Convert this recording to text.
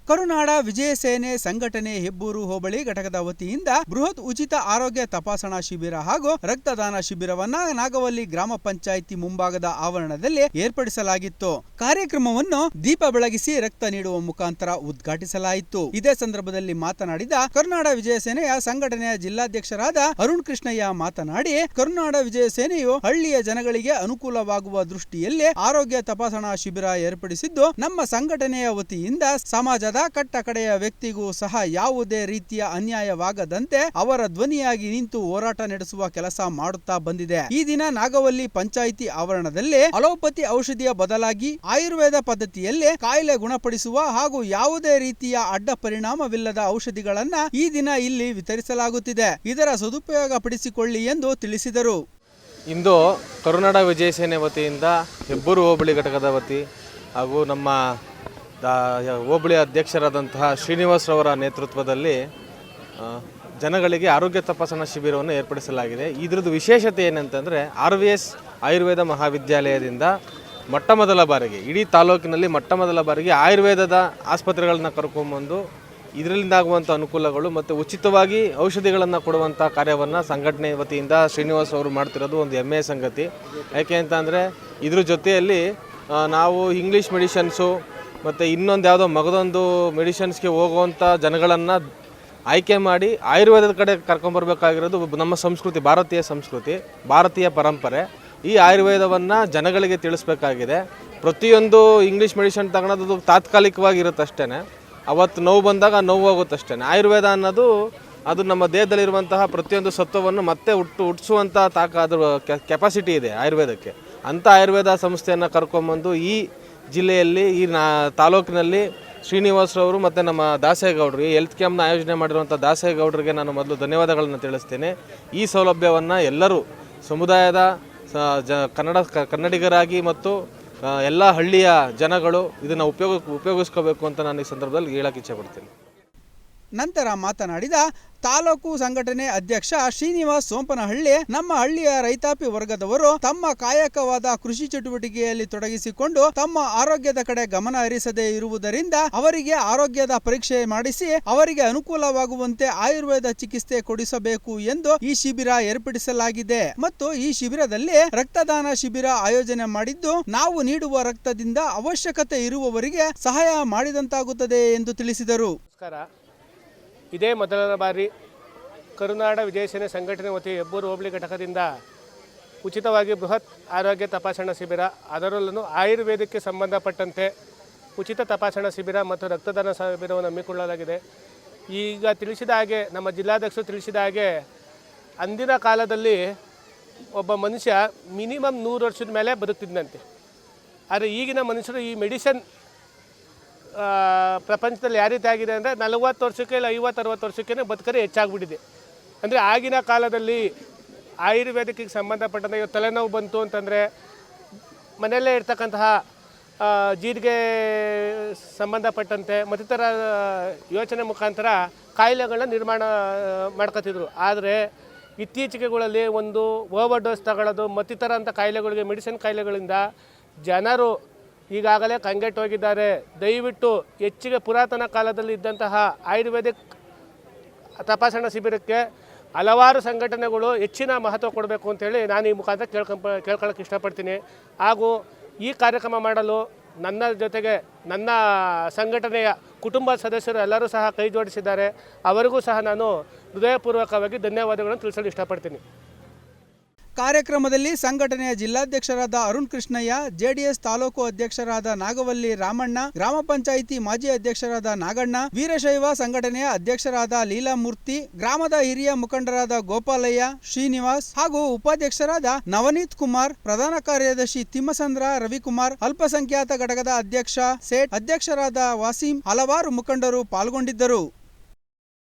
ಕರುನಾಡ ವಿಜಯ ಸೇನೆ ಸಂಘಟನೆ ಹೆಬ್ಬೂರು ಹೋಬಳಿ ಘಟಕದ ವತಿಯಿಂದ ಬೃಹತ್ ಉಚಿತ ಆರೋಗ್ಯ ತಪಾಸಣಾ ಶಿಬಿರ ಹಾಗೂ ರಕ್ತದಾನ ಶಿಬಿರವನ್ನ ನಾಗವಲ್ಲಿ ಗ್ರಾಮ ಪಂಚಾಯಿತಿ ಮುಂಭಾಗದ ಆವರಣದಲ್ಲಿ ಏರ್ಪಡಿಸಲಾಗಿತ್ತು. ಕಾರ್ಯಕ್ರಮವನ್ನು ದೀಪ ಬೆಳಗಿಸಿ ರಕ್ತ ನೀಡುವ ಮುಖಾಂತರ ಉದ್ಘಾಟಿಸಲಾಯಿತು. ಇದೇ ಸಂದರ್ಭದಲ್ಲಿ ಮಾತನಾಡಿದ ಕರುನಾಡ ವಿಜಯ ಸೇನೆಯ ಸಂಘಟನೆಯ ಜಿಲ್ಲಾಧ್ಯಕ್ಷರಾದ ಅರುಣ್ ಕೃಷ್ಣಯ್ಯ ಮಾತನಾಡಿ, ಕರುನಾಡ ವಿಜಯ ಸೇನೆಯು ಹಳ್ಳಿಯ ಜನಗಳಿಗೆ ಅನುಕೂಲವಾಗುವ ದೃಷ್ಟಿಯಲ್ಲಿ ಆರೋಗ್ಯ ತಪಾಸಣಾ ಶಿಬಿರ ಏರ್ಪಡಿಸಿದ್ದು, ನಮ್ಮ ಸಂಘಟನೆಯ ವತಿಯಿಂದ ಸಮಾಜ ಕಟ್ಟ ಕಡೆಯ ವ್ಯಕ್ತಿಗೂ ಸಹ ಯಾವುದೇ ರೀತಿಯ ಅನ್ಯಾಯವಾಗದಂತೆ ಅವರ ಧ್ವನಿಯಾಗಿ ನಿಂತು ಹೋರಾಟ ನಡೆಸುವ ಕೆಲಸ ಮಾಡುತ್ತಾ ಬಂದಿದೆ. ಈ ದಿನ ನಾಗವಲ್ಲಿ ಪಂಚಾಯಿತಿ ಆವರಣದಲ್ಲಿ ಅಲೋಪತಿ ಔಷಧಿಯ ಬದಲಾಗಿ ಆಯುರ್ವೇದ ಪದ್ಧತಿಯಲ್ಲಿ ಕಾಯಿಲೆ ಗುಣಪಡಿಸುವ ಹಾಗೂ ಯಾವುದೇ ರೀತಿಯ ಅಡ್ಡ ಪರಿಣಾಮವಿಲ್ಲದ ಔಷಧಿಗಳನ್ನ ಈ ದಿನ ಇಲ್ಲಿ ವಿತರಿಸಲಾಗುತ್ತಿದೆ. ಇದರ ಸದುಪಯೋಗ ಪಡಿಸಿಕೊಳ್ಳಿ ಎಂದು ತಿಳಿಸಿದರು. ಇಂದು ಕರುನಾಡ ವಿಜಯ ಸೇನೆ ವತಿಯಿಂದ ಹೆಬ್ಬೂರು ಹೋಬಳಿ ಘಟಕದ ವತಿ ಹಾಗೂ ನಮ್ಮ ಹೋಬಳಿ ಅಧ್ಯಕ್ಷರಾದಂತಹ ಶ್ರೀನಿವಾಸ್ ರವರ ನೇತೃತ್ವದಲ್ಲಿ ಜನಗಳಿಗೆ ಆರೋಗ್ಯ ತಪಾಸಣಾ ಶಿಬಿರವನ್ನು ಏರ್ಪಡಿಸಲಾಗಿದೆ. ಇದರದ್ದು ವಿಶೇಷತೆ ಏನಂತಂದರೆ RVS ಆಯುರ್ವೇದ ಮಹಾವಿದ್ಯಾಲಯದಿಂದ ಮೊಟ್ಟಮೊದಲ ಬಾರಿಗೆ ಇಡೀ ತಾಲೂಕಿನಲ್ಲಿ ಮೊಟ್ಟಮೊದಲ ಬಾರಿಗೆ ಆಯುರ್ವೇದದ ಆಸ್ಪತ್ರೆಗಳನ್ನ ಕರ್ಕೊಂಡ್ಬಂದು ಇದರಿಂದ ಆಗುವಂಥ ಅನುಕೂಲಗಳು ಮತ್ತು ಉಚಿತವಾಗಿ ಔಷಧಿಗಳನ್ನು ಕೊಡುವಂಥ ಕಾರ್ಯವನ್ನು ಸಂಘಟನೆ ವತಿಯಿಂದ ಶ್ರೀನಿವಾಸ್ ಅವರು ಮಾಡ್ತಿರೋದು ಒಂದು ಹೆಮ್ಮೆಯ ಸಂಗತಿ. ಯಾಕೆ ಅಂತಂದರೆ ಇದ್ರ ಜೊತೆಯಲ್ಲಿ ನಾವು ಇಂಗ್ಲೀಷ್ ಮೆಡಿಷನ್ಸು ಮತ್ತು ಇನ್ನೊಂದು ಯಾವುದೋ ಮಗದೊಂದು ಮೆಡಿಷನ್ಸ್ಗೆ ಹೋಗುವಂಥ ಜನಗಳನ್ನು ಆಯ್ಕೆ ಮಾಡಿ ಆಯುರ್ವೇದದ ಕಡೆ ಕರ್ಕೊಂಬರ್ಬೇಕಾಗಿರೋದು ನಮ್ಮ ಸಂಸ್ಕೃತಿ, ಭಾರತೀಯ ಸಂಸ್ಕೃತಿ, ಭಾರತೀಯ ಪರಂಪರೆ. ಈ ಆಯುರ್ವೇದವನ್ನು ಜನಗಳಿಗೆ ತಿಳಿಸ್ಬೇಕಾಗಿದೆ. ಪ್ರತಿಯೊಂದು ಇಂಗ್ಲೀಷ್ ಮೆಡಿಷನ್ ತಗೊಳೋದು ತಾತ್ಕಾಲಿಕವಾಗಿರುತ್ತೆ ಅಷ್ಟೇ, ಅವತ್ತು ನೋವು ಬಂದಾಗ ನೋವು ಹೋಗುತ್ತಷ್ಟೇ. ಆಯುರ್ವೇದ ಅನ್ನೋದು ಅದು ನಮ್ಮ ದೇಹದಲ್ಲಿರುವಂತಹ ಪ್ರತಿಯೊಂದು ಸತ್ವವನ್ನು ಮತ್ತೆ ಹುಟ್ಟಿಸುವಂಥ ಅದ್ರ ಕೆಪಾಸಿಟಿ ಇದೆ ಆಯುರ್ವೇದಕ್ಕೆ. ಅಂಥ ಆಯುರ್ವೇದ ಸಂಸ್ಥೆಯನ್ನು ಕರ್ಕೊಂಬಂದು ಈ ಜಿಲ್ಲೆಯಲ್ಲಿ ಈ ತಾಲೂಕಿನಲ್ಲಿ ಶ್ರೀನಿವಾಸರವರು ಮತ್ತು ನಮ್ಮ ದಾಸೇಗೌಡರಿಗೆ ಹೆಲ್ತ್ ಕ್ಯಾಂಪ್ನ ಆಯೋಜನೆ ಮಾಡಿರುವಂಥ ದಾಸೇಗೌಡರಿಗೆ ನಾನು ಮೊದಲು ಧನ್ಯವಾದಗಳನ್ನು ತಿಳಿಸ್ತೇನೆ. ಈ ಸೌಲಭ್ಯವನ್ನು ಎಲ್ಲರೂ ಸಮುದಾಯದ ಕನ್ನಡಿಗರಾಗಿ ಮತ್ತು ಎಲ್ಲ ಹಳ್ಳಿಯ ಜನಗಳು ಇದನ್ನು ಉಪಯೋಗಿಸ್ಕೋಬೇಕು ಅಂತ ನಾನು ಈ ಸಂದರ್ಭದಲ್ಲಿ ಹೇಳಕ್ಕೆ ಇಚ್ಛೆಪಡ್ತೀನಿ. ನಂತರ ಮಾತನಾಡಿದ ತಾಲೂಕು ಸಂಘಟನೆ ಅಧ್ಯಕ್ಷ ಶ್ರೀನಿವಾಸ್ ಸೋಂಪನಹಳ್ಳಿ, ನಮ್ಮ ಹಳ್ಳಿಯ ರೈತಾಪಿ ವರ್ಗದವರು ತಮ್ಮ ಕಾಯಕವಾದ ಕೃಷಿ ಚಟುವಟಿಕೆಯಲ್ಲಿ ತೊಡಗಿಸಿಕೊಂಡು ತಮ್ಮ ಆರೋಗ್ಯದ ಕಡೆ ಗಮನ ಹರಿಸದೇ ಇರುವುದರಿಂದ ಅವರಿಗೆ ಆರೋಗ್ಯದ ಪರೀಕ್ಷೆ ಮಾಡಿಸಿ ಅವರಿಗೆ ಅನುಕೂಲವಾಗುವಂತೆ ಆಯುರ್ವೇದ ಚಿಕಿತ್ಸೆ ಕೊಡಿಸಬೇಕು ಎಂದು ಈ ಶಿಬಿರ ಏರ್ಪಡಿಸಲಾಗಿದೆ. ಮತ್ತು ಈ ಶಿಬಿರದಲ್ಲಿ ರಕ್ತದಾನ ಶಿಬಿರ ಆಯೋಜನೆ ಮಾಡಿದ್ದು, ನಾವು ನೀಡುವ ರಕ್ತದಿಂದ ಅವಶ್ಯಕತೆ ಇರುವವರಿಗೆ ಸಹಾಯ ಮಾಡಿದಂತಾಗುತ್ತದೆ ಎಂದು ತಿಳಿಸಿದರು. ಇದೇ ಮೊದಲ ಬಾರಿ ಕರುನಾಡ ವಿಜಯ ಸೇನೆ ಸಂಘಟನೆ ವತಿ ಹೆಬ್ಬೂರು ಹೋಬಳಿ ಘಟಕದಿಂದ ಉಚಿತವಾಗಿ ಬೃಹತ್ ಆರೋಗ್ಯ ತಪಾಸಣಾ ಶಿಬಿರ, ಅದರಲ್ಲೂ ಆಯುರ್ವೇದಕ್ಕೆ ಸಂಬಂಧಪಟ್ಟಂತೆ ಉಚಿತ ತಪಾಸಣಾ ಶಿಬಿರ ಮತ್ತು ರಕ್ತದಾನ ಶಿಬಿರವನ್ನು ಹಮ್ಮಿಕೊಳ್ಳಲಾಗಿದೆ. ಈಗ ತಿಳಿಸಿದ ಹಾಗೆ, ನಮ್ಮ ಜಿಲ್ಲಾಧ್ಯಕ್ಷರು ತಿಳಿಸಿದ ಹಾಗೆ, ಅಂದಿನ ಕಾಲದಲ್ಲಿ ಒಬ್ಬ ಮನುಷ್ಯ ಮಿನಿಮಮ್ 100 ವರ್ಷದ ಮೇಲೆ ಬದುಕ್ತಿದ್ದಂತೆ. ಆದರೆ ಈಗಿನ ಮನುಷ್ಯರು ಈ ಮೆಡಿಸನ್ ಪ್ರಪಂಚದಲ್ಲಿ ಯಾವ ರೀತಿ ಆಗಿದೆ ಅಂದರೆ 40 ವರ್ಷಕ್ಕೆ ಇಲ್ಲ 50-60 ವರ್ಷಕ್ಕೆ ಬದುಕರೆ ಹೆಚ್ಚಾಗ್ಬಿಟ್ಟಿದೆ. ಅಂದರೆ ಆಗಿನ ಕಾಲದಲ್ಲಿ ಆಯುರ್ವೇದಕ್ಕೆ ಸಂಬಂಧಪಟ್ಟಂತೆ ಇವತ್ತು ತಲೆನೋವು ಬಂತು ಅಂತಂದರೆ ಮನೆಯಲ್ಲೇ ಇರ್ತಕ್ಕಂತಹ ಜೀರಿಗೆ ಸಂಬಂಧಪಟ್ಟಂತೆ ಮತ್ತಿತರ ಯೋಚನೆ ಮುಖಾಂತರ ಕಾಯಿಲೆಗಳನ್ನ ನಿರ್ಮಾಣ ಮಾಡ್ಕೊತಿದ್ರು. ಆದರೆ ಇತ್ತೀಚೆಗೆಗಳಲ್ಲಿ ಒಂದು ಓವರ್ ಡೋಸ್ ತಗೊಳ್ಳೋದು ಮತ್ತಿತರ ಅಂಥ ಕಾಯಿಲೆಗಳಿಗೆ, ಮೆಡಿಸಿನ್ ಕಾಯಿಲೆಗಳಿಂದ ಜನರು ಈಗಾಗಲೇ ಕಂಗೆಟ್ಟೋಗಿದ್ದಾರೆ. ದಯವಿಟ್ಟು ಹೆಚ್ಚಿಗೆ ಪುರಾತನ ಕಾಲದಲ್ಲಿ ಇದ್ದಂತಹ ಆಯುರ್ವೇದಿಕ್ ತಪಾಸಣಾ ಶಿಬಿರಕ್ಕೆ ಹಲವಾರು ಸಂಘಟನೆಗಳು ಹೆಚ್ಚಿನ ಮಹತ್ವ ಕೊಡಬೇಕು ಅಂತೇಳಿ ನಾನು ಈ ಮುಖಾಂತರ ಕೇಳ್ಕೊಳ್ಳೋಕ್ಕೆ ಇಷ್ಟಪಡ್ತೀನಿ. ಹಾಗೂ ಈ ಕಾರ್ಯಕ್ರಮ ಮಾಡಲು ನನ್ನ ಜೊತೆಗೆ ನನ್ನ ಸಂಘಟನೆಯ ಕುಟುಂಬ ಸದಸ್ಯರು ಎಲ್ಲರೂ ಸಹ ಕೈ ಜೋಡಿಸಿದ್ದಾರೆ. ಅವರಿಗೂ ಸಹ ನಾನು ಹೃದಯಪೂರ್ವಕವಾಗಿ ಧನ್ಯವಾದಗಳನ್ನು ತಿಳಿಸಲು ಇಷ್ಟಪಡ್ತೀನಿ. ಕಾರ್ಯಕ್ರಮದಲ್ಲಿ ಸಂಘಟನೆಯ ಜಿಲ್ಲಾಧ್ಯಕ್ಷರಾದ ಅರುಣ್ ಕೃಷ್ಣಯ್ಯ, ಜೆಡಿಎಸ್ ತಾಲೂಕು ಅಧ್ಯಕ್ಷರಾದ ನಾಗವಲ್ಲಿ ರಾಮಣ್ಣ, ಗ್ರಾಮ ಪಂಚಾಯಿತಿ ಮಾಜಿ ಅಧ್ಯಕ್ಷರಾದ ನಾಗಣ್ಣ, ವೀರಶೈವ ಸಂಘಟನೆಯ ಅಧ್ಯಕ್ಷರಾದ ಲೀಲಾಮೂರ್ತಿ, ಗ್ರಾಮದ ಹಿರಿಯ ಮುಖಂಡರಾದ ಗೋಪಾಲಯ್ಯ, ಶ್ರೀನಿವಾಸ್ ಹಾಗೂ ಉಪಾಧ್ಯಕ್ಷರಾದ ನವನೀತ್ ಕುಮಾರ್, ಪ್ರಧಾನ ಕಾರ್ಯದರ್ಶಿ ತಿಮ್ಮಸಂದ್ರ ರವಿಕುಮಾರ್, ಅಲ್ಪಸಂಖ್ಯಾತ ಘಟಕದ ಅಧ್ಯಕ್ಷ ಸೇಠ್, ಅಧ್ಯಕ್ಷರಾದ ವಾಸೀಂ, ಹಲವಾರು ಮುಖಂಡರು ಪಾಲ್ಗೊಂಡಿದ್ದರು.